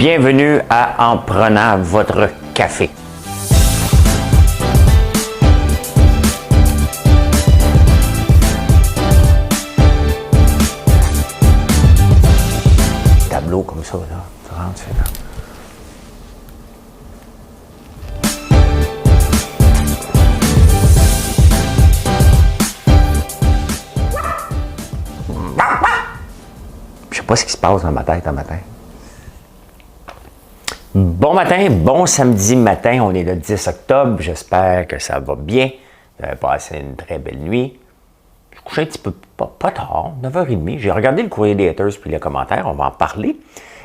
Bienvenue à En prenant votre café. Tableau comme ça, là. Tu rentres, tu fais là. Je sais pas ce qui se passe dans ma tête un matin. Bon matin, bon samedi matin, on est le 10 octobre, j'espère que ça va bien. Vous avez passé une très belle nuit. Je suis couché un petit peu, pas tard, 9h30. J'ai regardé le courrier des haters puis les commentaires, on va en parler.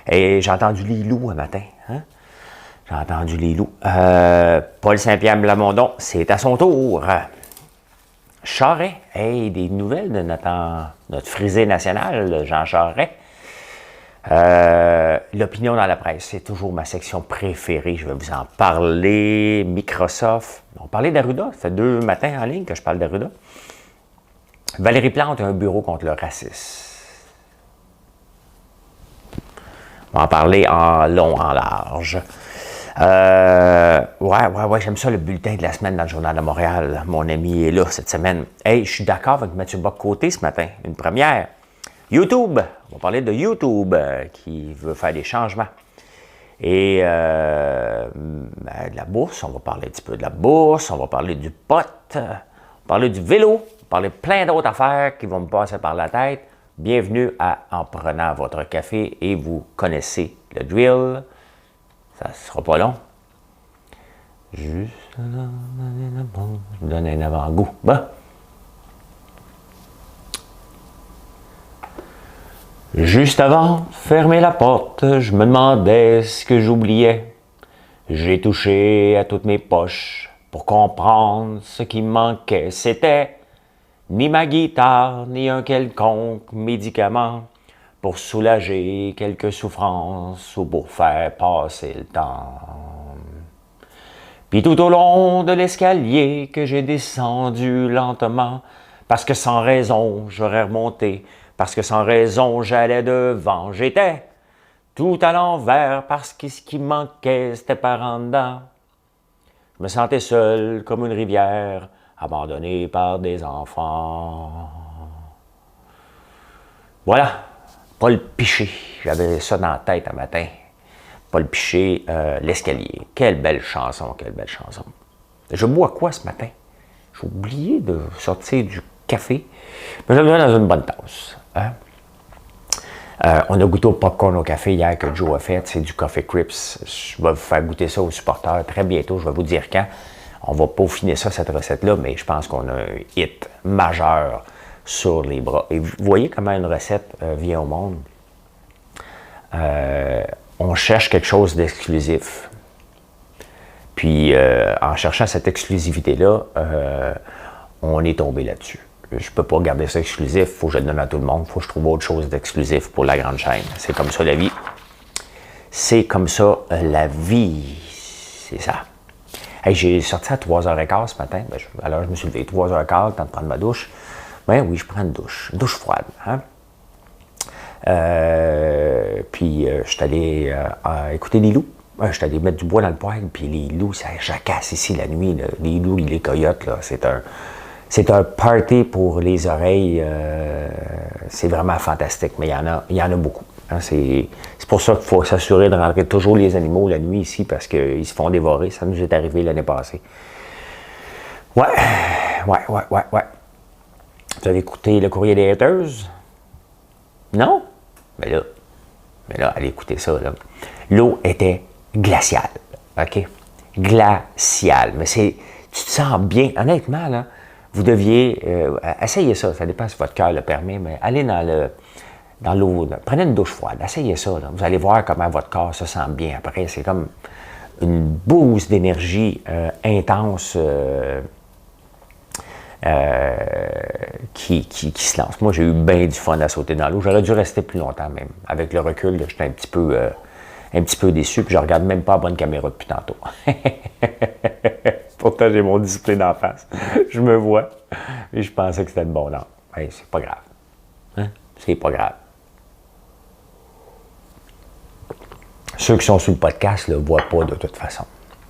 Et j'ai entendu les loups un matin. Hein? J'ai entendu les loups. Paul Saint-Pierre Blamondon, c'est à son tour. Charest, hey, des nouvelles de notre frisé national, Jean Charest. L'opinion dans la presse, c'est toujours ma section préférée. Je vais vous en parler. Microsoft. On parlait d'Arruda. Ça fait 2 matins en ligne que je parle d'Arruda. Valérie Plante a un bureau contre le racisme. On va en parler en long, en large. Ouais, j'aime ça, le bulletin de la semaine dans le Journal de Montréal. Mon ami est là cette semaine. Hey, je suis d'accord avec Mathieu Bock-Côté ce matin. Une première. YouTube, on va parler de YouTube qui veut faire des changements. Et de la bourse, on va parler un petit peu de la bourse, on va parler du pot, on va parler du vélo, on va parler de plein d'autres affaires qui vont me passer par la tête. Bienvenue à En prenant votre café et vous connaissez le drill. Ça ne sera pas long. Juste, je vous donne un avant-goût. Bon. Juste avant, fermer la porte, je me demandais ce que j'oubliais. J'ai touché à toutes mes poches pour comprendre ce qui me manquait. C'était ni ma guitare, ni un quelconque médicament pour soulager quelques souffrances ou pour faire passer le temps. Puis tout au long de l'escalier que j'ai descendu lentement, parce que sans raison j'aurais remonté, parce que sans raison j'allais devant, j'étais tout à l'envers, parce que ce qui me manquait c'était par en dedans. Je me sentais seul comme une rivière, abandonné par des enfants. Voilà, Paul Piché, j'avais ça dans la tête un matin. Paul Piché, l'escalier. Quelle belle chanson, quelle belle chanson. Je bois quoi ce matin? J'ai oublié de sortir du café, mais je le mets dans une bonne tasse. Hein? On a goûté au popcorn au café hier que Joe a fait, c'est du Coffee Crips. Je vais vous faire goûter ça aux supporters très bientôt, je vais vous dire quand. On va peaufiner ça, cette recette-là, mais je pense qu'on a un hit majeur sur les bras. Et vous voyez comment une recette vient au monde? On cherche quelque chose d'exclusif. Puis, en cherchant cette exclusivité-là, on est tombé là-dessus. Je ne peux pas garder ça exclusif, il faut que je le donne à tout le monde, il faut que je trouve autre chose d'exclusif pour la grande chaîne. C'est comme ça la vie. C'est comme ça la vie. C'est ça. Hey, j'ai sorti à 3h15 ce matin. Alors, je me suis levé 3h15, temps de prendre ma douche. Ben oui, je prends une douche froide. Hein? Puis, je suis allé écouter les loups. Je suis allé mettre du bois dans le poêle, puis les loups, ça jacasse ici la nuit. Là. Les loups, les coyotes, là, c'est un party pour les oreilles. C'est vraiment fantastique, mais il y en a beaucoup. Hein, c'est pour ça qu'il faut s'assurer de rentrer toujours les animaux la nuit ici, parce qu'ils se font dévorer. Ça nous est arrivé l'année passée. Ouais. Vous avez écouté le courrier des haters? Non? Mais là, allez écouter ça. L'eau était glaciale. OK? Glaciale. Mais tu te sens bien. Honnêtement, là, vous deviez... essayez ça. Ça dépend si votre cœur le permet, mais allez dans l'eau. Prenez une douche froide. Essayez ça. Là. Vous allez voir comment votre corps se sent bien. Après, c'est comme une boost d'énergie intense qui se lance. Moi, j'ai eu bien du fun à sauter dans l'eau. J'aurais dû rester plus longtemps même. Avec le recul, j'étais un petit peu déçu, puis je regarde même pas la bonne caméra depuis tantôt. Pourtant, j'ai mon display d'en face. Je me vois, et je pensais que c'était le bon angle. Hey, c'est pas grave. Hein? C'est pas grave. Ceux qui sont sur le podcast ne le voient pas de toute façon.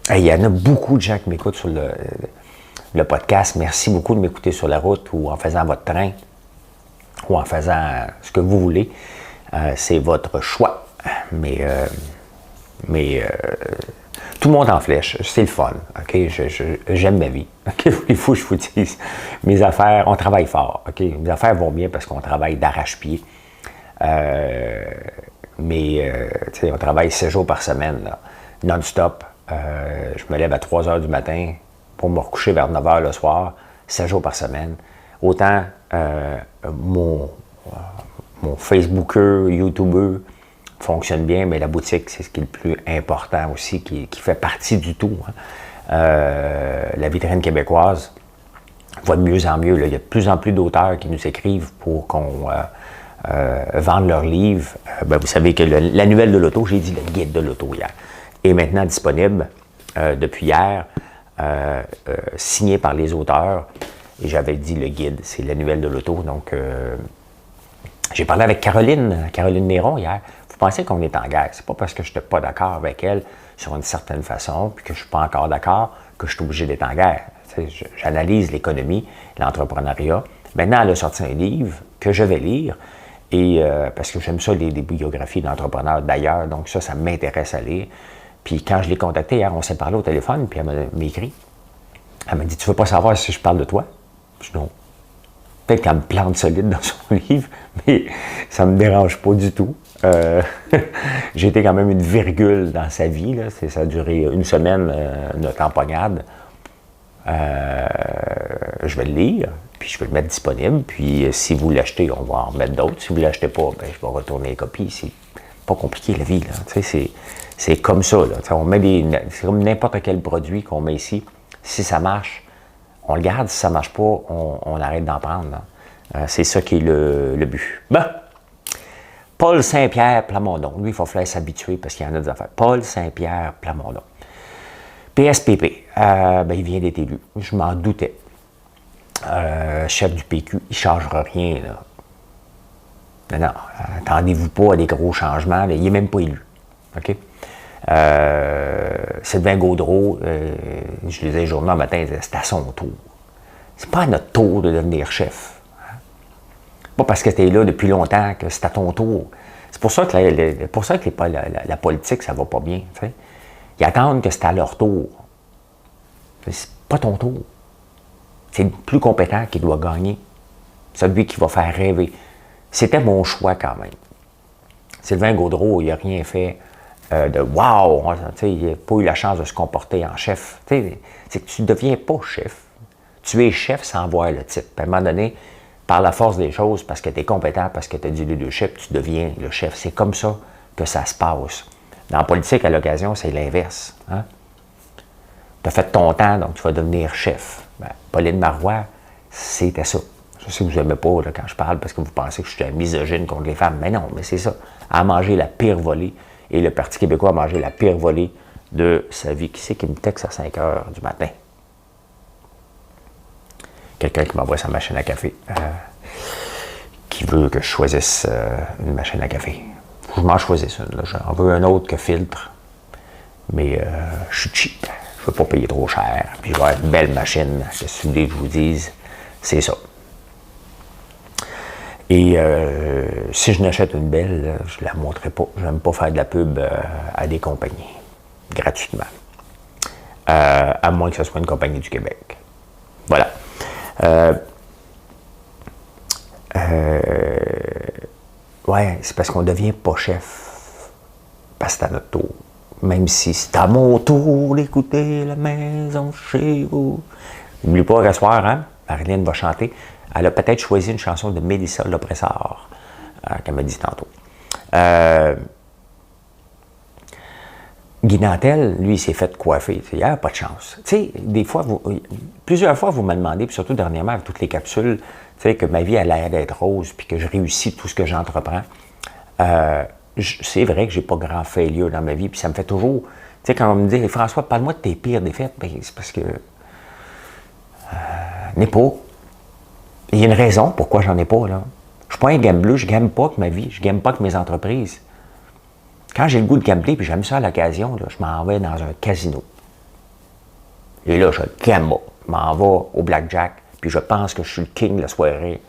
Il y en a beaucoup de gens qui m'écoutent sur le podcast. Merci beaucoup de m'écouter sur la route ou en faisant votre train ou en faisant ce que vous voulez. C'est votre choix. Mais tout le monde en flèche. C'est le fun. Okay? J'aime ma vie. Okay? Il faut que je vous dise. Mes affaires, on travaille fort. Okay? Mes affaires vont bien parce qu'on travaille d'arrache-pied. On travaille 7 jours par semaine, là, non-stop. Je me lève à 3 heures du matin pour me recoucher vers 9 heures le soir, 7 jours par semaine. Autant mon Facebooker, YouTuber fonctionne bien, mais la boutique, c'est ce qui est le plus important aussi, qui fait partie du tout. La vitrine québécoise va de mieux en mieux. Là. Il y a de plus en plus d'auteurs qui nous écrivent pour qu'on vende leurs livres. Vous savez que la nouvelle de l'auto, j'ai dit le guide de l'auto hier, est maintenant disponible depuis hier, signé par les auteurs. Et j'avais dit le guide, c'est la nouvelle de l'auto. Donc, j'ai parlé avec Caroline Néron hier. Vous pensez qu'on est en guerre. C'est pas parce que je n'étais pas d'accord avec elle sur une certaine façon, puis que je ne suis pas encore d'accord, que je suis obligé d'être en guerre. J'analyse l'économie, l'entrepreneuriat. Maintenant, elle a sorti un livre que je vais lire, et parce que j'aime ça, les biographies d'entrepreneurs d'ailleurs, donc ça m'intéresse à lire. Puis quand je l'ai contactée hier, on s'est parlé au téléphone, puis elle m'a écrit. Elle m'a dit, tu veux pas savoir si je parle de toi? Je dis non. Peut-être qu'elle me plante solide dans son livre, mais ça ne me dérange pas du tout. J'ai été quand même une virgule dans sa vie. Là. Ça a duré une semaine, notre empoignade. Je vais le lire, puis je vais le mettre disponible. Puis si vous l'achetez, on va en remettre d'autres. Si vous ne l'achetez pas, ben, je vais retourner les copies. C'est pas compliqué la vie. Là. C'est comme ça. Là. C'est comme n'importe quel produit qu'on met ici. Si ça marche, on le garde. Si ça ne marche pas, on arrête d'en prendre. C'est ça qui est le but. Bon. Paul Saint-Pierre Plamondon. Lui, il va falloir s'habituer parce qu'il y en a des affaires. Paul Saint-Pierre Plamondon. PSPP. Il vient d'être élu. Je m'en doutais. Chef du PQ, il ne changera rien. Là. Non, attendez-vous pas à des gros changements. Là. Il n'est même pas élu. OK? Sylvain Gaudreau, je lisais le journal le matin, il disait c'est à son tour. C'est pas à notre tour de devenir chef. Pas parce que tu es là depuis longtemps que c'est à ton tour. C'est pour ça que la politique, ça va pas bien. T'sais. Ils attendent que c'est à leur tour. C'est pas ton tour. C'est le plus compétent qui doit gagner. Celui qui va faire rêver. C'était mon choix quand même. Sylvain Gaudreau, il n'a rien fait de « wow ». Il n'a pas eu la chance de se comporter en chef. C'est que tu ne deviens pas chef. Tu es chef sans voir le titre. Puis à un moment donné, par la force des choses, parce que tu es compétent, parce que tu as du leadership, tu deviens le chef. C'est comme ça que ça se passe. Dans la politique, à l'occasion, c'est l'inverse. Hein? Tu as fait ton temps, donc tu vas devenir chef. Ben, Pauline Marois, c'était ça. Je sais que vous n'aimez pas là, quand je parle parce que vous pensez que je suis un misogyne contre les femmes. Mais non, mais c'est ça. Elle a mangé la pire volée. Et le Parti québécois a mangé la pire volée de sa vie. Qui c'est qui me texte à 5 heures du matin? Quelqu'un qui m'envoie sa machine à café, qui veut que je choisisse une machine à café. Faut que je m'en choisisse une. Là. J'en veux un autre que filtre, mais je suis cheap. Je ne veux pas payer trop cher. Puis je vais avoir une belle machine. Qu'est-ce que vous voulez que je vous dise? C'est ça. Et si je n'achète une belle, je ne la montrerai pas. Je n'aime pas faire de la pub à des compagnies, gratuitement. À moins que ce soit une compagnie du Québec. Voilà. Ouais, c'est parce qu'on ne devient pas chef. Parce que c'est à notre tour. Même si c'est à mon tour d'écouter la maison chez vous. N'oublie pas qu'à soir, hein, Marilyn va chanter. Elle a peut-être choisi une chanson de Mélissa Lopressard, qu'elle m'a dit tantôt. Guy Nantel, lui, il s'est fait coiffer. Il n'y a pas de chance. Tu sais, des fois, plusieurs fois, vous me demandez, puis surtout dernièrement, avec toutes les capsules, tu sais, que ma vie a l'air d'être rose, puis que je réussis tout ce que j'entreprends. C'est vrai que j'ai pas grand failure dans ma vie, puis ça me fait toujours... Tu sais, quand on me dit, François, parle-moi de tes pires défaites, ben, c'est parce que... n'est pas. Il y a une raison pourquoi j'en ai pas, là. Je suis pas un gamme bleu, je gamme pas que ma vie, je gamme pas que mes entreprises. Quand j'ai le goût de gambler, puis j'aime ça à l'occasion, là, je m'en vais dans un casino. Et là, je gamble. Je m'en vais au blackjack, puis je pense que je suis le king de la soirée.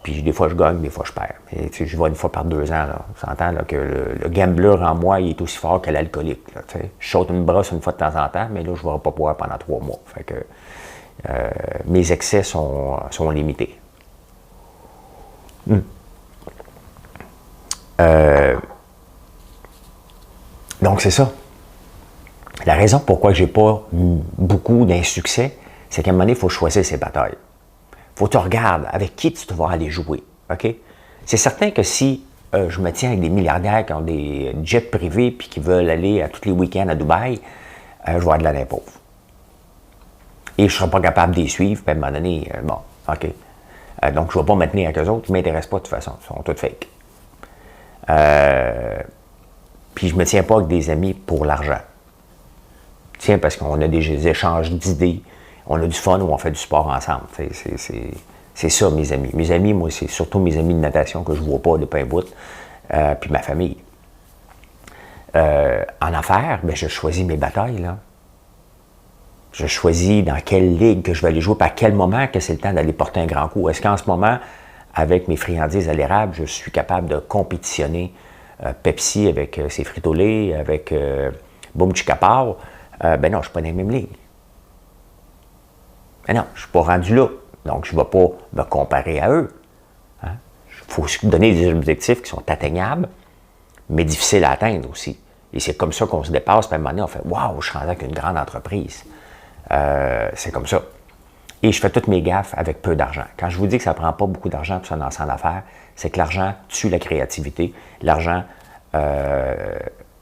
Puis des fois, je gagne, des fois, je perds. Mais, tu sais, je vais une fois par 2 ans. Là. On s'entend là, que le gambler en moi, il est aussi fort que l'alcoolique. Là, tu sais. Je saute une brosse une fois de temps en temps, mais là, je ne vais pas boire pendant 3 mois. Fait que mes excès sont limités. Donc, c'est ça. La raison pourquoi je n'ai pas beaucoup d'insuccès, c'est qu'à un moment donné, il faut choisir ses batailles. Il faut que tu regardes avec qui tu vas aller jouer. OK? C'est certain que si je me tiens avec des milliardaires qui ont des jets privés et qui veulent aller à tous les week-ends à Dubaï, je vais avoir de l'air pauvre. Et je ne serai pas capable de les suivre, puis à un moment donné, bon, OK. Donc, je ne vais pas me tenir avec eux autres, ils ne m'intéressent pas de toute façon, ils sont tous fake. Puis je ne me tiens pas avec des amis pour l'argent. Tiens, parce qu'on a des échanges d'idées, on a du fun ou on fait du sport ensemble. C'est ça, mes amis. Mes amis, moi, c'est surtout mes amis de natation que je ne vois pas de pain bout, puis ma famille. En affaires, ben, je choisis mes batailles, là. Je choisis dans quelle ligue que je vais aller jouer, puis à quel moment que c'est le temps d'aller porter un grand coup. Est-ce qu'en ce moment, avec mes friandises à l'érable, je suis capable de compétitionner Pepsi avec ses Frito-Lay, avec Boom Chicapao? Ben non, je ne suis pas dans la même ligue. Ben non, je ne suis pas rendu là. Donc, je ne vais pas me comparer à eux. Il faut se donner des objectifs qui sont atteignables, mais difficiles à atteindre aussi. Et c'est comme ça qu'on se dépasse, puis à un moment donné, on fait « Waouh, je suis rendu avec une grande entreprise. » C'est comme ça. Et je fais toutes mes gaffes avec peu d'argent. Quand je vous dis que ça ne prend pas beaucoup d'argent pour se lancer en affaires, c'est que l'argent tue la créativité. L'argent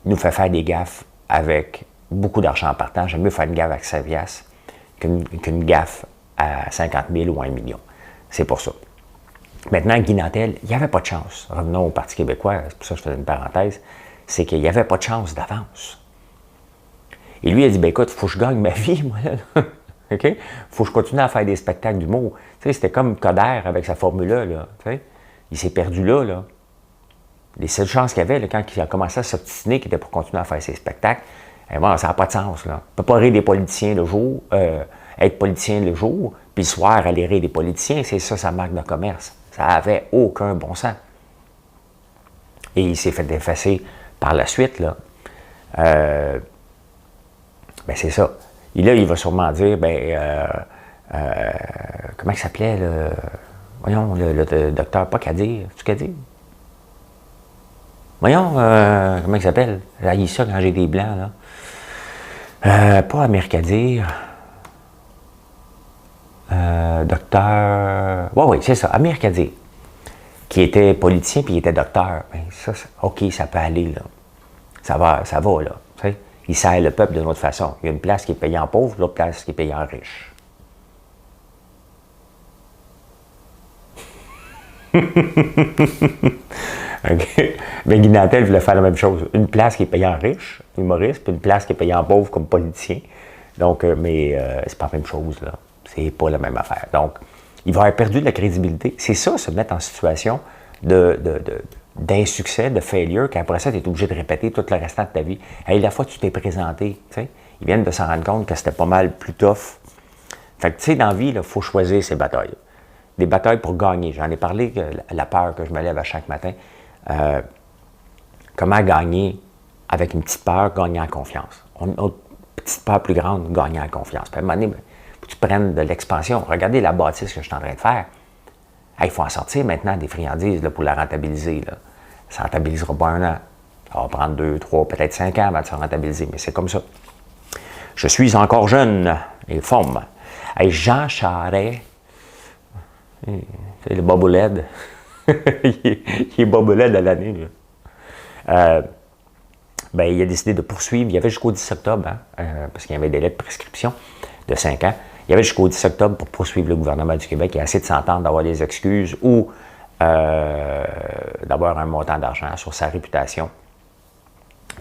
nous fait faire des gaffes avec beaucoup d'argent en partant. J'aime mieux faire une gaffe avec 5 piastres qu'une gaffe à 50 000 ou 1 million. C'est pour ça. Maintenant, Guy Nantel, il n'y avait pas de chance. Revenons au Parti québécois, c'est pour ça que je faisais une parenthèse, c'est qu'il n'y avait pas de chance d'avance. Et lui, il a dit, ben écoute, il faut que je gagne ma vie, moi, là. OK? Il faut que je continue à faire des spectacles d'humour. Tu sais, c'était comme Coderre avec sa formule-là, là. Tu sais? Il s'est perdu là, là. Les seules chances qu'il avait, là, quand il a commencé à s'obstiner, qu'il était pour continuer à faire ses spectacles, bon, ça n'a pas de sens, là. On ne peut pas rire des politiciens le jour, être politicien le jour, puis le soir, aller rire des politiciens, c'est ça sa marque de commerce. Ça n'avait aucun bon sens. Et il s'est fait effacer par la suite, là. Ben c'est ça. Et là, il va sûrement dire, comment il s'appelait, voyons, le docteur, pas Kadir, tu Kadir? Voyons, comment il s'appelle? J'ai ça quand j'ai des blancs, là. Pas Amir Kadir. Docteur... Oui, c'est ça, Amir Kadir, qui était politicien puis il était docteur. Ben, ça, OK, ça peut aller, là. Ça va, là. Tu sais? Il sert le peuple d'une autre façon. Il y a une place qui est payée en pauvre, l'autre place qui est payée en riche. Okay. Mais Guy Nantel voulait faire la même chose. Une place qui est payée en riche, humoriste, puis une place qui est payée en pauvre comme politicien. Donc, c'est pas la même chose, là. C'est pas la même affaire. Donc, il va avoir perdu de la crédibilité. C'est ça, se mettre en situation d'insuccès, de failure, qu'après ça, tu es obligé de répéter tout le restant de ta vie. Hey, la fois que tu t'es présenté, tu sais, ils viennent de s'en rendre compte que c'était pas mal plus tough. Fait que, tu sais, dans la vie, il faut choisir ses batailles. Des batailles pour gagner. J'en ai parlé, la peur que je me lève à chaque matin. Comment gagner avec une petite peur, gagner en confiance. Une autre petite peur plus grande, gagner en confiance. Puis à un moment donné, faut que tu prennes de l'expansion. Regardez la bâtisse que je suis en train de faire. Il faut en sortir maintenant des friandises là, pour la rentabiliser. Là. Ça ne rentabilisera pas 1 an. Ça va prendre 2, 3, peut-être 5 ans avant de se rentabiliser, mais c'est comme ça. Je suis encore jeune et forme. Hey, Jean Charest, c'est le boboled. il est boboled à l'année. Il a décidé de poursuivre. Il y avait jusqu'au 10 octobre, parce qu'il y avait des délai de prescription de 5 ans. Il y avait jusqu'au 10 octobre pour poursuivre le gouvernement du Québec. Il a essayé de s'entendre, d'avoir des excuses ou d'avoir un montant d'argent sur sa réputation.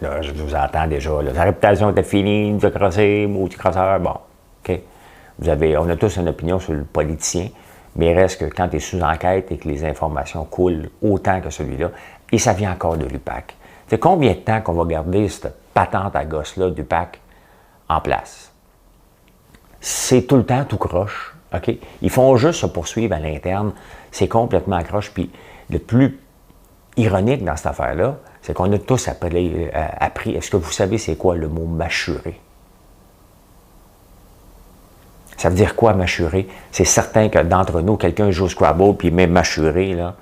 Là, je vous entends déjà. Là, sa réputation était finie, il nous a crossé, maudit crosseur. Bon, OK. On a tous une opinion sur le politicien, mais il reste que quand tu es sous enquête et que les informations coulent autant que celui-là, et ça vient encore de l'UPAC. C'est combien de temps qu'on va garder cette patente à gosse-là du PAC en place? C'est tout le temps tout croche, OK? Ils font juste se poursuivre à l'interne. C'est complètement croche. Puis le plus ironique dans cette affaire-là, c'est qu'on a tous appris. Est-ce que vous savez c'est quoi le mot mâchurer? Ça veut dire quoi mâchurer? C'est certain que d'entre nous, quelqu'un joue au Scrabble puis même mâchurer, là,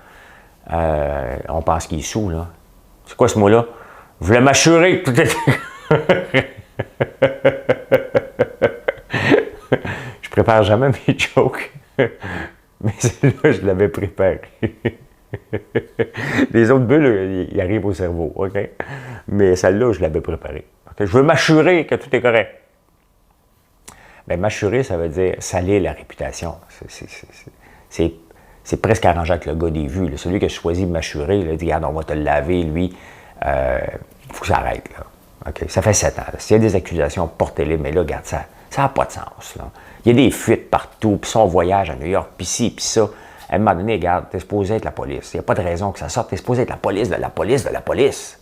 on pense qu'il est sous, là. C'est quoi ce mot-là? Je voulais mâchurer. Je prépare jamais mes jokes, mais celle-là, je l'avais préparé. Les autres bulles, ils arrivent au cerveau, OK? Mais celle-là, je l'avais préparée. Okay? Je veux m'assurer que tout est correct. Bien, m'assurer, ça veut dire salir la réputation. C'est presque arrangé avec le gars des vues. Là. Celui qui a choisi de m'assurer, il dit, regarde, on va te le laver, lui. Il faut que ça arrête, là. Okay? Ça fait 7 ans. S'il y a des accusations, portez-les, mais là, regarde, ça n'a pas de sens, là. Il y a des fuites partout, puis ça, on voyage à New York, puis ci, puis ça. À un moment donné, regarde, t'es supposé être la police. Il n'y a pas de raison que ça sorte. T'es supposé être la police de la police de la police.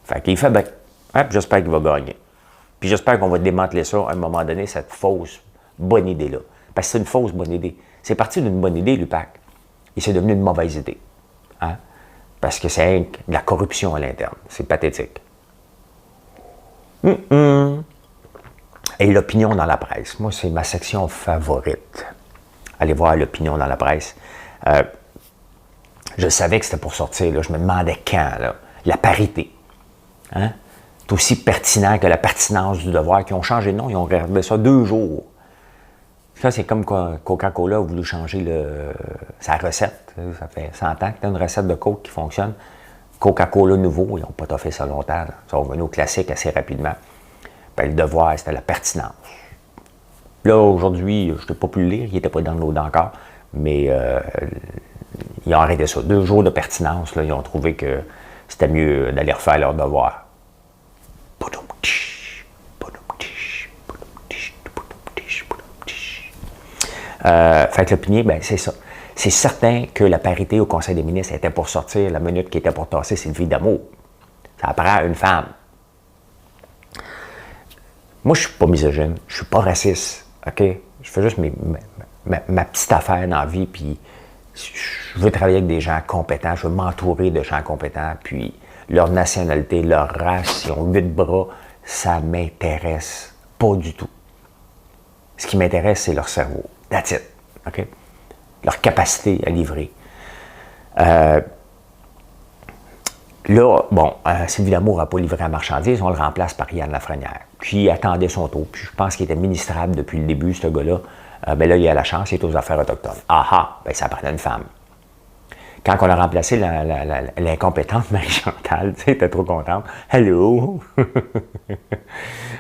Fait qu'il fait bien. Hein, puis j'espère qu'il va gagner. Puis j'espère qu'on va démanteler ça à un moment donné, cette fausse bonne idée-là. Parce que c'est une fausse bonne idée. C'est parti d'une bonne idée, l'UPAC. Et c'est devenu une mauvaise idée. Hein? Parce que c'est de la corruption à l'interne. C'est pathétique. Et l'opinion dans la presse. Moi, c'est ma section favorite. Allez voir l'opinion dans la presse. Je savais que c'était pour sortir. Là. Je me demandais quand. Là. La parité. Hein? C'est aussi pertinent que la pertinence du devoir, qui ont changé de nom. Ils ont regardé ça 2 jours. Ça, c'est comme Coca-Cola a voulu changer sa recette. Ça fait 100 ans que tu as une recette de Coke qui fonctionne. Coca-Cola nouveau, ils n'ont pas fait ça longtemps. Là. Ils sont revenus au classique assez rapidement. Puis le devoir, c'était la pertinence. Là, aujourd'hui, je n'ai pas pu le lire, il n'était pas dans l'eau encore, mais ils ont arrêté ça. 2 jours de pertinence, là, ils ont trouvé que c'était mieux d'aller refaire leur devoir. Fait que l'opinion, ben, c'est ça. C'est certain que la parité au Conseil des ministres était pour sortir, la minute qui était pour tasser, c'est une vie d'amour. Ça prend une femme. Moi, je ne suis pas misogyne, je ne suis pas raciste, OK? Je fais juste ma petite affaire dans la vie, puis je veux travailler avec des gens compétents, je veux m'entourer de gens compétents, puis leur nationalité, leur race, ils ont 8 bras, ça m'intéresse pas du tout. Ce qui m'intéresse, c'est leur cerveau. That's it, OK? Leur capacité à livrer. Là, bon, Sylvie Lamour n'a pas livré la marchandise, on le remplace par Yann Lafrenière, qui attendait son tour. Puis je pense qu'il était ministrable depuis le début, ce gars-là. Ben là, il a la chance, il est aux affaires autochtones. Ben ça prenait une femme. Quand on a remplacé l'incompétente Marie-Chantal, tu sais, t'es trop contente. Hello!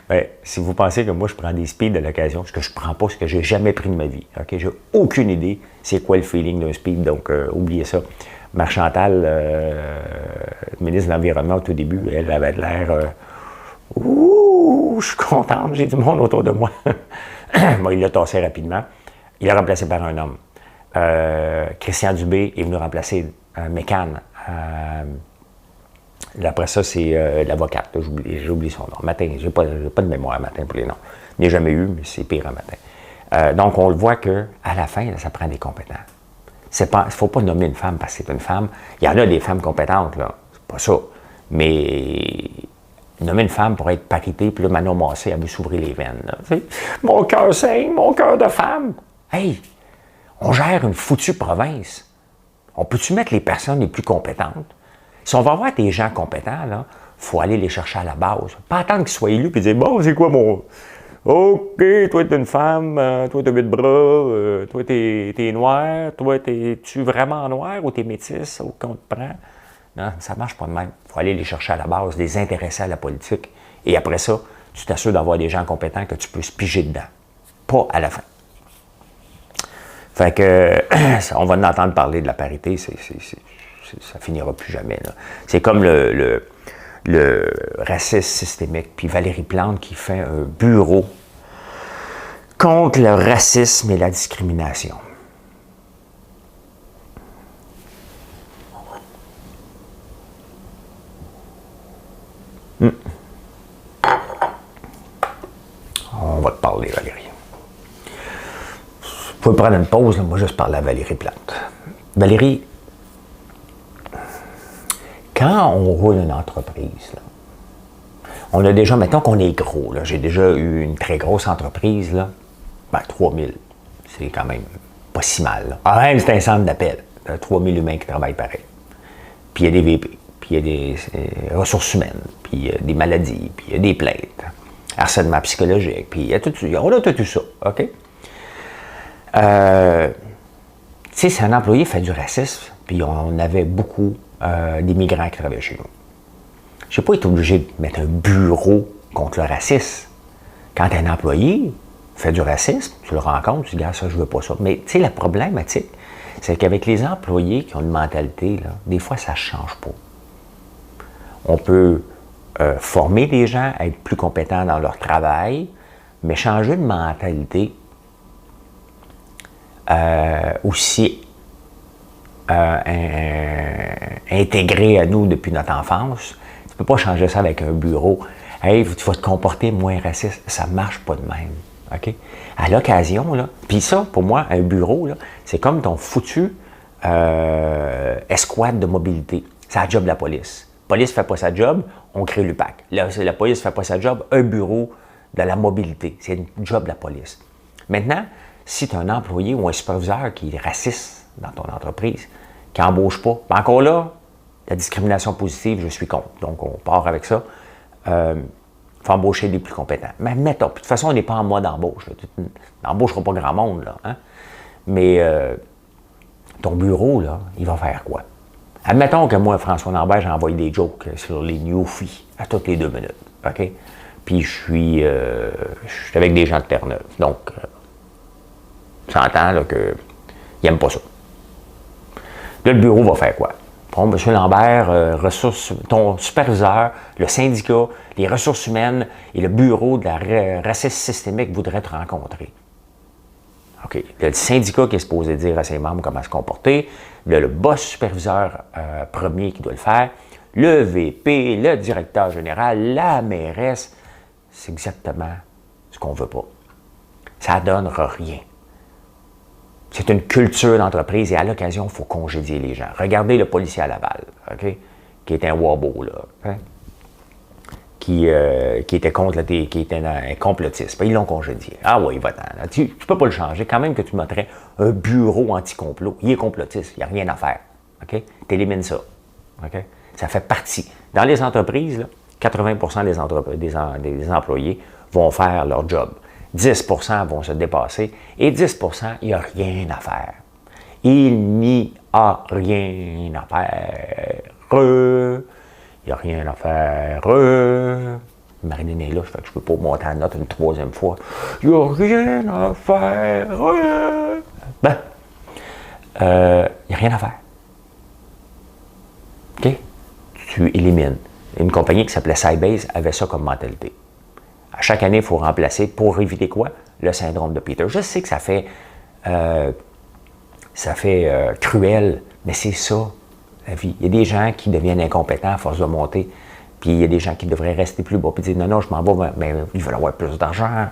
Ben, si vous pensez que moi, je prends des speeds de l'occasion, ce que je prends pas, ce que j'ai jamais pris de ma vie. OK? J'ai aucune idée c'est quoi le feeling d'un speed, donc oubliez ça. Marie-Chantal, ministre de l'Environnement au tout début, elle avait l'air ouh, je suis contente, j'ai du monde autour de moi. Bon, il l'a tassé rapidement. Il l'a remplacé par un homme. Christian Dubé est venu remplacer Mécan. Après ça, c'est l'avocate. J'ai oublié son nom. Matin, j'ai pas de mémoire matin pour les noms. Je n'ai jamais eu, mais c'est pire un matin. Donc, on le voit qu'à la fin, là, ça prend des compétents. Il ne faut pas nommer une femme parce que c'est une femme. Il y en a des femmes compétentes, là. C'est pas ça. Mais nommer une femme pour être parité, puis là, Manon Massé, elle veut s'ouvrir les veines. Là, mon cœur saigne, mon cœur de femme. Hey, on gère une foutue province. On peut-tu mettre les personnes les plus compétentes? Si on va avoir des gens compétents, il faut aller les chercher à la base. Pas attendre qu'ils soient élus et dire, bon, c'est quoi mon... OK, toi, t'es une femme, toi, t'as 8 bras, toi, t'es noir, toi, t'es-tu vraiment noir ou t'es métisse, ou qu'on te prend? Non, ça marche pas de même. Il faut aller les chercher à la base, les intéresser à la politique. Et après ça, tu t'assures d'avoir des gens compétents que tu peux se piger dedans. Pas à la fin. Fait que, on va en entendre parler de la parité, ça finira plus jamais. C'est comme le racisme systémique, puis Valérie Plante qui fait un bureau contre le racisme et la discrimination. faut prendre une pause, là. Moi, juste parler à Valérie Plante. Valérie, quand on roule une entreprise, là, on a déjà, mettons qu'on est gros, là, j'ai déjà eu une très grosse entreprise, là, 3000, c'est quand même pas si mal. Là. Ah, même c'est un centre d'appel, 3000 humains qui travaillent pareil. Puis il y a des VP, puis il y a des ressources humaines, puis il y a des maladies, puis il y a des plaintes, harcèlement psychologique, puis il y a tout, on a tout ça, OK? Tu sais, si un employé fait du racisme, puis on avait beaucoup d'immigrants qui travaillaient chez nous. Je n'ai pas été obligé de mettre un bureau contre le racisme. Quand un employé fait du racisme, tu le rencontres, tu dis, ça, je veux pas ça. Mais tu sais, la problématique, c'est qu'avec les employés qui ont une mentalité, là, des fois, ça ne change pas. On peut former des gens à être plus compétents dans leur travail, mais changer de mentalité aussi intégrée à nous depuis notre enfance. Tu ne peux pas changer ça avec un bureau. Hey, tu vas te comporter moins raciste. Ça ne marche pas de même. OK? À l'occasion, là, puis ça, pour moi, un bureau, là, c'est comme ton foutu escouade de mobilité. C'est la job de la police. La police ne fait pas sa job, on crée l'UPAC. La police ne fait pas sa job, un bureau de la mobilité. C'est une job de la police. Maintenant, si tu as un employé ou un superviseur qui est raciste dans ton entreprise, qui n'embauche pas, ben encore là, la discrimination positive, je suis contre. Donc, on part avec ça. Il faut embaucher les plus compétents. Mais mettons, de toute façon, on n'est pas en mode embauche. Tu n'embaucheras pas grand monde, là. Hein? Mais ton bureau, là, il va faire quoi? Admettons que moi, François Lambert, j'ai envoyé des jokes sur les newfies à toutes les 2 minutes. OK? Puis je suis avec des gens de Terre-Neuve. Donc, s'entend là, qu'ils n'aiment pas ça. Là, le bureau va faire quoi? Bon, M. Lambert, ton superviseur, le syndicat, les ressources humaines et le bureau de la racisme systémique voudraient te rencontrer. OK. Le syndicat qui est supposé dire à ses membres comment se comporter, le boss superviseur premier qui doit le faire, le VP, le directeur général, la mairesse, c'est exactement ce qu'on ne veut pas. Ça ne donnera rien. C'est une culture d'entreprise et à l'occasion, il faut congédier les gens. Regardez le policier à Laval, OK? Qui est un wabo, là, hein? qui était contre qui était un complotiste. Ils l'ont congédié. Ah oui, va-t'en. Tu ne peux pas le changer. Quand même que tu mettrais un bureau anti-complot. Il est complotiste, il n'y a rien à faire. OK? Tu élimines ça. OK? Ça fait partie. Dans les entreprises, là, 80% des employés vont faire leur job. 10% vont se dépasser et 10%, il n'y a rien à faire. Il n'y a rien à faire. Il n'y a rien à faire. Marilyn est là, fait que je ne peux pas monter la note une 3e fois. Il n'y a rien à faire. Ben, il n'y a rien à faire. OK? Tu élimines. Une compagnie qui s'appelait Sybase avait ça comme mentalité. À chaque année, il faut remplacer pour éviter quoi? Le syndrome de Peter. Je sais que ça fait cruel, mais c'est ça, la vie. Il y a des gens qui deviennent incompétents à force de monter, puis il y a des gens qui devraient rester plus bas, puis dire non, je m'en vais, mais ils veulent avoir plus d'argent.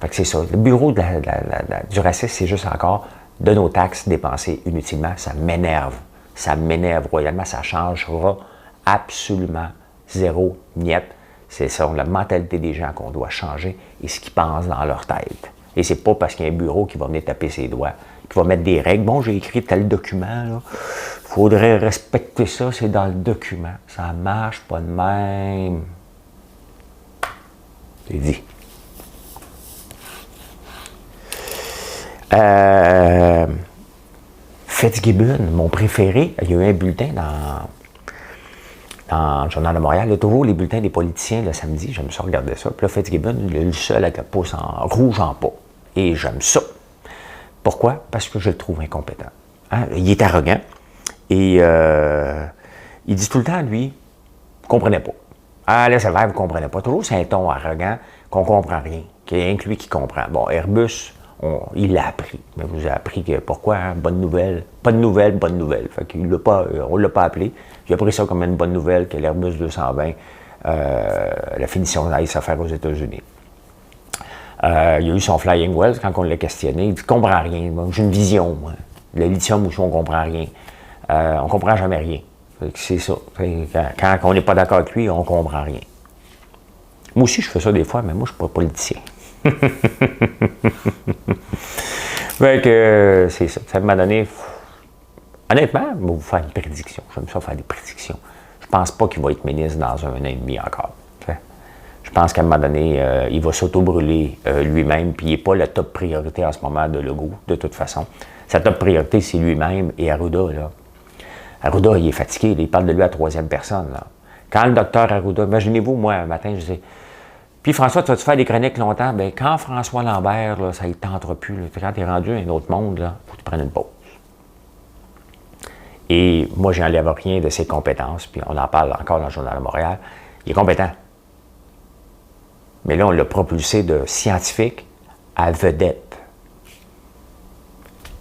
Fait que c'est ça. Le bureau du racisme, c'est juste encore de nos taxes dépensées inutilement. Ça m'énerve. Ça m'énerve royalement. Ça changera absolument zéro, niet. C'est ça, la mentalité des gens qu'on doit changer et ce qu'ils pensent dans leur tête. Et c'est pas parce qu'il y a un bureau qui va venir taper ses doigts, qui va mettre des règles. Bon, j'ai écrit tel document, là. Faudrait respecter ça, c'est dans le document. Ça marche pas de même. C'est dit. Fitzgibbon, mon préféré, il y a eu un bulletin dans le Journal de Montréal. Il y a toujours les bulletins des politiciens le samedi. J'aime ça regarder ça. Puis là, Fitzgibbon, il est le seul avec la pouce en rouge en pas. Et j'aime ça. Pourquoi? Parce que je le trouve incompétent. Hein? Il est arrogant. Et il dit tout le temps, lui, vous ne comprenez pas. Ah, là, ça va, vous ne comprenez pas. Toujours, c'est un ton arrogant qu'on ne comprend rien. Qu'il y a rien que lui qui comprend. Bon, Airbus, il l'a appris. Mais vous avez appris que pourquoi? Hein? Bonne nouvelle. Pas de nouvelle, bonne nouvelle. Fait qu'il l'a pas, on ne l'a pas appelé. J'ai pris ça comme une bonne nouvelle que l'Airbus 220, la finition d'aller se faire aux États-Unis. Il a eu son Flying Wells quand on l'a questionné. Il dit « Je ne comprends rien. J'ai une vision, moi. Le lithium aussi, on ne comprend rien. On ne comprend jamais rien. » C'est ça. Quand on n'est pas d'accord avec lui, on ne comprend rien. Moi aussi, je fais ça des fois, mais moi, je ne suis pas politicien. Fait que c'est ça. Ça m'a donné... Honnêtement, je vais vous faire une prédiction. J'aime ça faire des prédictions. Je pense pas qu'il va être ministre dans 1 an et demi encore. Je pense qu'à un moment donné, il va s'auto-brûler lui-même, puis il n'est pas la top priorité en ce moment de Legault, de toute façon. Sa top priorité, c'est lui-même et Arruda, là. Arruda, il est fatigué, il parle de lui à 3e personne, là. Quand le docteur Arruda, imaginez-vous, moi, un matin, je dis, puis François, tu vas-tu faire des chroniques longtemps? Bien, quand François Lambert, là, ça ne tentera plus, là, quand tu es rendu à un autre monde, il faut que tu prennes une pause. Et moi, je n'enlève rien de ses compétences, puis on en parle encore dans le Journal de Montréal. Il est compétent. Mais là, on l'a propulsé de scientifique à vedette.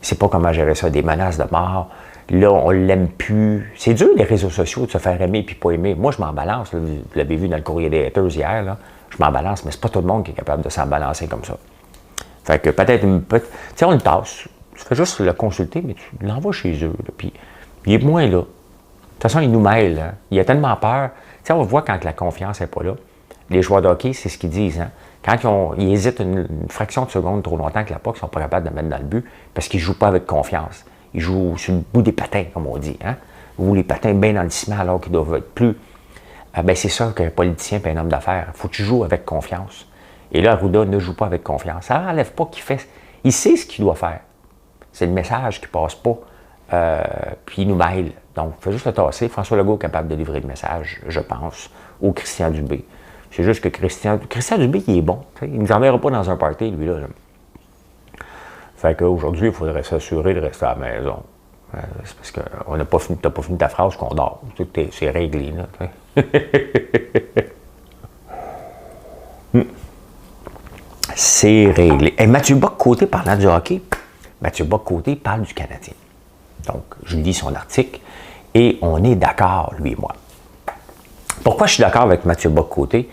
Je ne sais pas comment gérer ça, des menaces de mort. Là, on ne l'aime plus. C'est dur, les réseaux sociaux, de se faire aimer puis pas aimer. Moi, je m'en balance. Là, vous l'avez vu dans le courrier des haters hier. Là, je m'en balance, mais c'est pas tout le monde qui est capable de s'en balancer comme ça. Fait que peut-être tu sais, on le tasse. Tu fais juste le consulter, mais tu l'envoies chez eux. Là, puis il est moins là. De toute façon, il nous mêle. Hein. Il a tellement peur. Tu sais, on voit quand la confiance n'est pas là. Les joueurs de hockey, c'est ce qu'ils disent. Hein? Quand ils hésitent une fraction de seconde trop longtemps que la puck, ils ne sont pas capables de mettre dans le but parce qu'ils ne jouent pas avec confiance. Ils jouent sur le bout des patins, comme on dit. Hein? Ou les patins bien dans le ciment alors qu'ils doivent être plus. Ben c'est ça qu'un politicien et un homme d'affaires. Il faut que tu joues avec confiance. Et là, Arruda ne joue pas avec confiance. Ça n'enlève pas qu'il fait. Il sait ce qu'il doit faire. C'est le message qui ne passe pas. Puis il nous mêle. Donc, il faut juste le tasser. François Legault est capable de livrer le message, je pense, au Christian Dubé. C'est juste que Christian Dubé, il est bon. T'sais. Il ne nous enverra pas dans un party, lui, là. Fait qu'aujourd'hui, il faudrait s'assurer de rester à la maison. C'est parce que tu n'as pas fini ta phrase qu'on dort. C'est réglé, là. C'est réglé. Et Mathieu Bock-Côté, parlant du hockey, Mathieu Bock-Côté parle du Canadien. Donc, je lis son article et on est d'accord, lui et moi. Pourquoi je suis d'accord avec Mathieu Bock-Côté?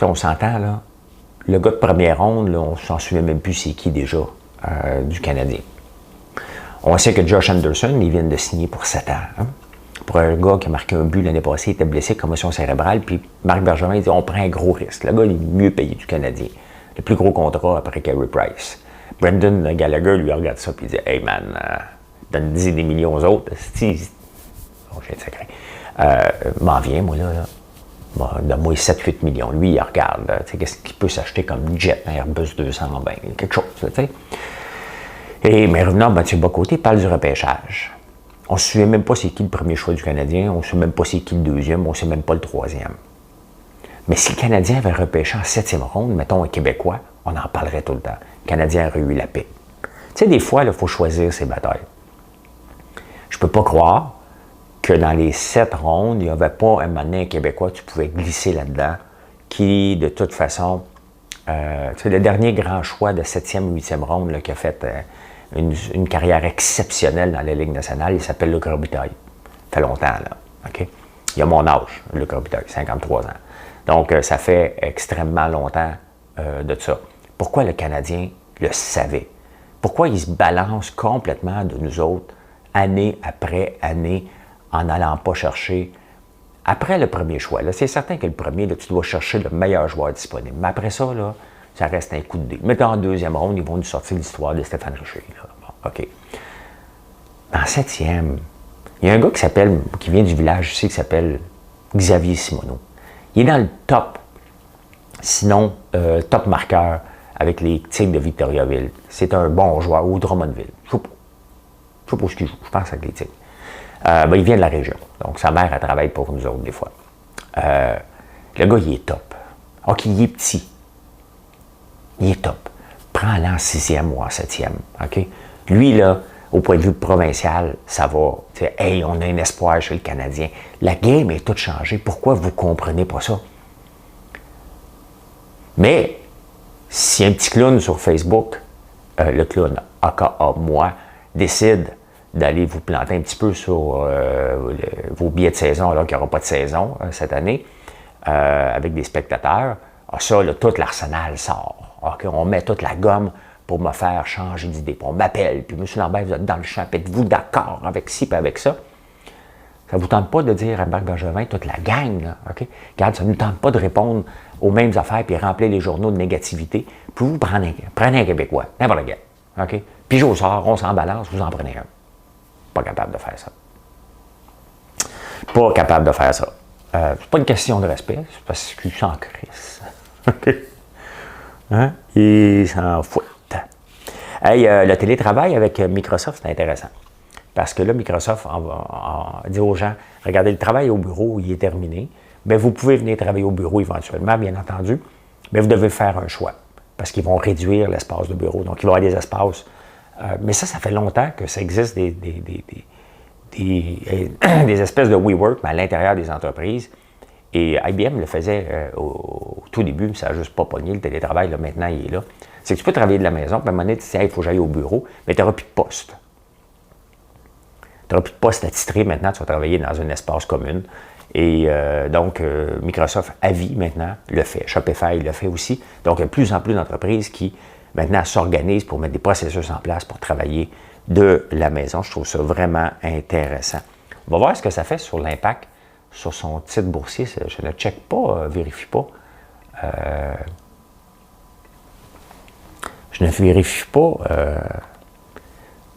On s'entend, là. Le gars de première ronde, là, on ne s'en souvient même plus c'est qui déjà du Canadien. On sait que Josh Anderson, il vient de signer pour 7 ans. Hein? Pour un gars qui a marqué un but l'année passée, il était blessé, commotion cérébrale, puis Marc Bergevin, il dit on prend un gros risque. Le gars, il est mieux payé du Canadien. Le plus gros contrat après Carey Price. Brendan Gallagher lui regarde ça, puis il dit hey man, donne 10 des millions aux autres. Oh, j'ai sacré. M'en viens, moi, là. Donne-moi 7-8 millions. Lui, il regarde. Qu'est-ce qu'il peut s'acheter comme jet, un Airbus 220, quelque chose, tu sais. Mais revenons à Mathieu Bock-Côté, il parle du repêchage. On ne se souvient même pas c'est qui le premier choix du Canadien, on ne sait même pas c'est qui le deuxième, on ne sait même pas le troisième. Mais si le Canadien avait repêché en 7e ronde, mettons un Québécois, on en parlerait tout le temps. Le Canadien aurait eu la paix. Tu sais, des fois, il faut choisir ses batailles. Je ne peux pas croire que dans les 7 rondes, il n'y avait pas un moment donné un Québécois, tu pouvais glisser là-dedans, qui, de toute façon, le dernier grand choix de 7e ou 8e ronde là, qui a fait une carrière exceptionnelle dans la Ligue nationale, il s'appelle Luc Robitaille. Ça fait longtemps, là. OK? Il a mon âge, Luc Robitaille, 53 ans. Donc, ça fait extrêmement longtemps de ça. Pourquoi le Canadien le savait? Pourquoi il se balance complètement de nous autres, année après année, en n'allant pas chercher, après le premier choix, là, c'est certain que le premier, là, tu dois chercher le meilleur joueur disponible. Mais après ça, là, ça reste un coup de dé. Mais en 2e ronde, ils vont nous sortir l'histoire de Stéphane Richer. Là. Bon, OK. En 7e, il y a un gars qui vient du village ici, qui s'appelle Xavier Simoneau. Il est dans le top, sinon top marqueur avec les Tigres de Victoriaville. C'est un bon joueur, ou Drummondville. Je ne sais pas ce qu'il joue, je pense avec les Tigres. Il vient de la région. Donc, sa mère, elle travaille pour nous autres, des fois. Le gars, il est top. OK, il est petit. Il est top. Prends-le en 6e ou en 7e. OK? Lui, là, au point de vue provincial, ça va. Hey, on a un espoir chez le Canadien. La game est toute changée. Pourquoi vous ne comprenez pas ça? Mais, si un petit clown sur Facebook, le clown, aka moi, décide d'aller vous planter un petit peu sur vos billets de saison alors qu'il n'y aura pas de saison cette année, avec des spectateurs, Ah, ça, là, tout l'arsenal sort. OK, on met toute la gomme pour me faire changer d'idée. Puis on m'appelle, puis M. Lambert, vous êtes dans le champ, puis êtes-vous d'accord avec ci, puis avec ça? Ça ne vous tente pas de dire à Marc Bergevin, toute la gang, là, OK? Regarde, ça ne nous tente pas de répondre aux mêmes affaires puis remplir les journaux de négativité. Puis vous prenez un Québécois, n'importe quel, OK? Puis au sort, on s'en balance, vous en prenez un. Pas capable de faire ça. Pas capable de faire ça. C'est pas une question de respect, c'est parce qu'ils s'en crissent. OK? Hein? Ils s'en foutent. Hey, le télétravail avec Microsoft, c'est intéressant. Parce que là, Microsoft dit aux gens, regardez, le travail au bureau, il est terminé. Bien, vous pouvez venir travailler au bureau éventuellement, bien entendu, mais vous devez faire un choix. Parce qu'ils vont réduire l'espace de bureau. Donc, il va y avoir des espaces. Mais ça fait longtemps que ça existe des espèces de WeWork à l'intérieur des entreprises. Et IBM le faisait au tout début, mais ça n'a juste pas pogné. Le télétravail, là, maintenant, il est là. C'est que tu peux travailler de la maison, puis à un moment donné, tu dis, hey, il faut que j'aille au bureau, mais tu n'auras plus de poste. Tu n'auras plus de poste attitré maintenant, tu vas travailler dans un espace commun. Et donc, Microsoft à vie maintenant le fait. Shopify le fait aussi. Donc, il y a de plus en plus d'entreprises qui maintenant s'organisent pour mettre des processus en place pour travailler de la maison. Je trouve ça vraiment intéressant. On va voir ce que ça fait sur l'impact sur son titre boursier. Je ne check pas, vérifie pas. Je ne vérifie pas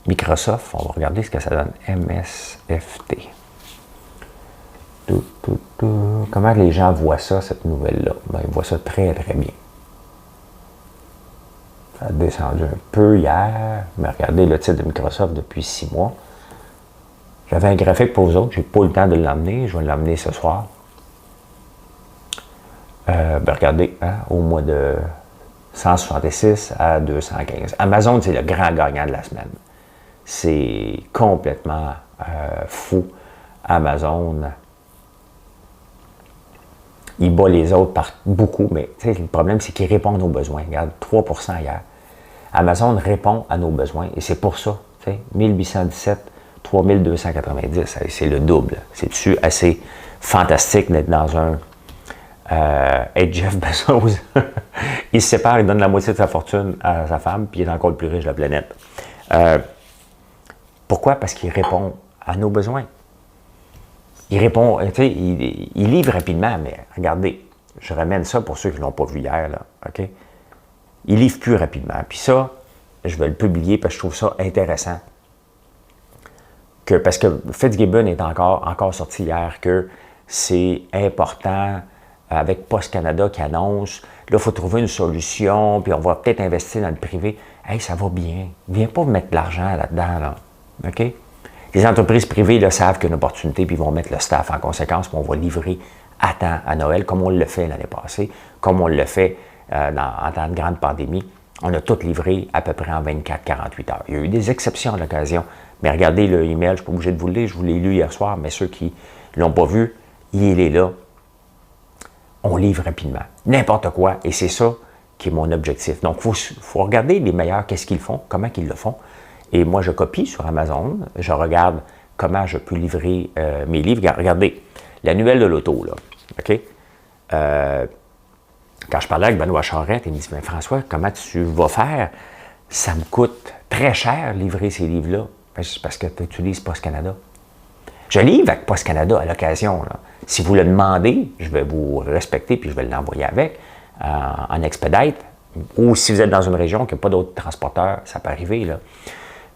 Microsoft. On va regarder ce que ça donne. MSFT. Comment les gens voient ça, cette nouvelle-là? Ben, ils voient ça très, très bien. Ça a descendu un peu hier, mais regardez le titre de Microsoft depuis 6 mois. J'avais un graphique pour vous autres, je n'ai pas eu le temps de l'emmener, je vais l'emmener ce soir. Regardez, hein, au mois de 166 à 215. Amazon, c'est le grand gagnant de la semaine. C'est complètement fou. Amazon, il bat les autres par beaucoup, mais le problème, c'est qu'ils répondent aux besoins. Regarde, 3% hier. Amazon répond à nos besoins, et c'est pour ça, 1817, 3290, c'est le double. C'est-tu assez fantastique d'être dans un... et Jeff Bezos, il se sépare, il donne la moitié de sa fortune à sa femme, puis il est encore le plus riche de la planète. Pourquoi? Parce qu'il répond à nos besoins. Il répond, il livre rapidement, mais regardez, je ramène ça pour ceux qui ne l'ont pas vu hier, là, OK? Il livre plus rapidement. Puis ça, je vais le publier parce que je trouve ça intéressant. Parce que Fitzgibbon est encore sorti hier que c'est important, avec Post Canada qui annonce, là, il faut trouver une solution, puis on va peut-être investir dans le privé. Hey, ça va bien. Viens pas mettre de l'argent là-dedans, là. OK? Les entreprises privées là, savent qu'il y a une opportunité, puis ils vont mettre le staff en conséquence, puis on va livrer à temps à Noël, comme on le fait l'année passée, comme on le fait en temps de grande pandémie. On a tout livré à peu près en 24-48 heures. Il y a eu des exceptions à l'occasion, mais regardez le email, je ne suis pas obligé de vous le lire, je vous l'ai lu hier soir, mais ceux qui ne l'ont pas vu, il est là. On livre rapidement. N'importe quoi, et c'est ça qui est mon objectif. Donc, il faut regarder les meilleurs, qu'est-ce qu'ils font, comment ils le font. Et moi, je copie sur Amazon, je regarde comment je peux livrer mes livres. Regardez, la nouvelle de l'auto, là, OK? Quand je parlais avec Benoît Charette, il me dit, mais François, comment tu vas faire? Ça me coûte très cher livrer ces livres-là. C'est parce que tu utilises Post Canada. Je livre avec Post Canada à l'occasion. Si vous le demandez, je vais vous respecter puis je vais l'envoyer avec en expedite. Ou si vous êtes dans une région qui n'a pas d'autres transporteurs, ça peut arriver, là.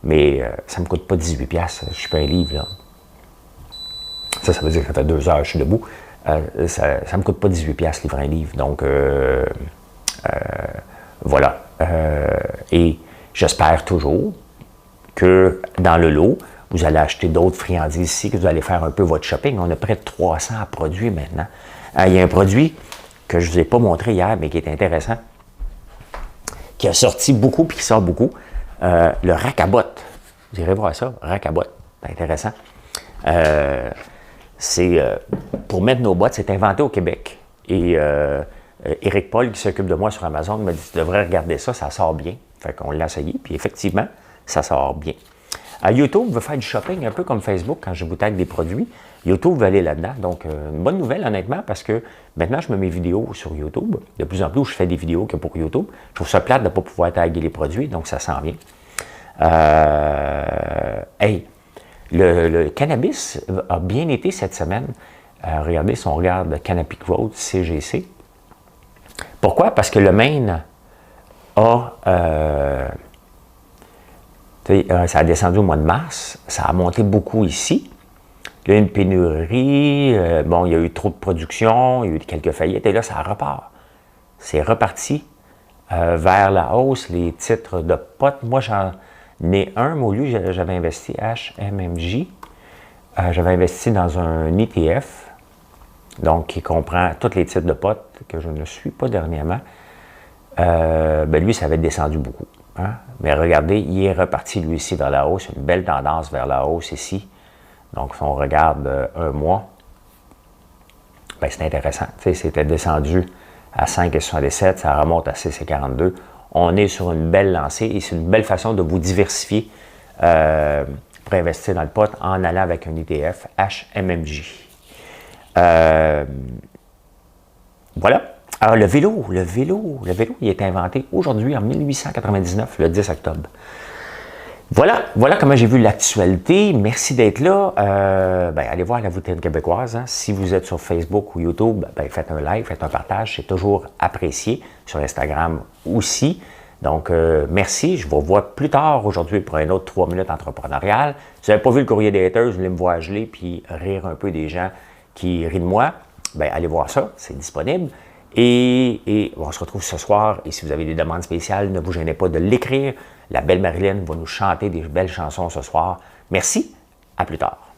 Mais ça ne me coûte pas 18$, je fais un livre, là. Ça veut dire que ça fait 2 heures que je suis debout. Ça ne me coûte pas 18$ livrer un livre. Donc, voilà. Et j'espère toujours que dans le lot, vous allez acheter d'autres friandises ici, que vous allez faire un peu votre shopping. On a près de 300 produits maintenant. Il y a un produit que je ne vous ai pas montré hier, mais qui est intéressant, qui a sorti beaucoup, puis qui sort beaucoup. Le rack-à-bot. Vous irez voir ça, rack-à-bot. C'est intéressant. C'est pour mettre nos bottes, c'est inventé au Québec. Et Éric Paul, qui s'occupe de moi sur Amazon, m'a dit, tu devrais regarder ça, ça sort bien. Fait qu'on l'a essayé, puis effectivement, ça sort bien. YouTube veut faire du shopping un peu comme Facebook quand je vous tag des produits. YouTube va aller là-dedans. Donc, une bonne nouvelle, honnêtement, parce que maintenant, je mets mes vidéos sur YouTube. De plus en plus, je fais des vidéos que pour YouTube. Je trouve ça plate de ne pas pouvoir taguer les produits, donc ça s'en vient. Hey, le cannabis a bien été cette semaine. Regardez, si on regarde Canopy Growth, CGC. Pourquoi? Parce que le Maine a... ça a descendu au mois de mars. Ça a monté beaucoup ici. Il y a eu une pénurie. Bon, il y a eu trop de production. Il y a eu quelques faillites. Et là, ça repart. C'est reparti vers la hausse. Les titres de pot. Moi, j'en ai un. Mais au lieu, j'avais investi HMMJ. J'avais investi dans un ETF. Donc, qui comprend tous les titres de pot que je ne suis pas dernièrement. Lui, ça avait descendu beaucoup. Hein? Mais regardez, il est reparti lui aussi vers la hausse. Une belle tendance vers la hausse ici. Donc, si on regarde un mois, c'est intéressant. C'était descendu à 5,77, ça remonte à 6,42. On est sur une belle lancée et c'est une belle façon de vous diversifier pour investir dans le pot en allant avec un ETF HMMJ. Voilà. Alors, le vélo, il est inventé aujourd'hui en 1899, le 10 octobre. Voilà comment j'ai vu l'actualité. Merci d'être là. Allez voir la vitrine québécoise. Hein. Si vous êtes sur Facebook ou YouTube, faites un like, faites un partage. C'est toujours apprécié. Sur Instagram aussi. Donc, merci. Je vous revois plus tard aujourd'hui pour un autre 3 minutes entrepreneurial. Si vous n'avez pas vu le courrier des haters, vous voulez me voir geler puis rire un peu des gens qui rient de moi, allez voir ça. C'est disponible. Et on se retrouve ce soir. Et si vous avez des demandes spéciales, ne vous gênez pas de l'écrire. La belle Marilyn va nous chanter des belles chansons ce soir. Merci. À plus tard.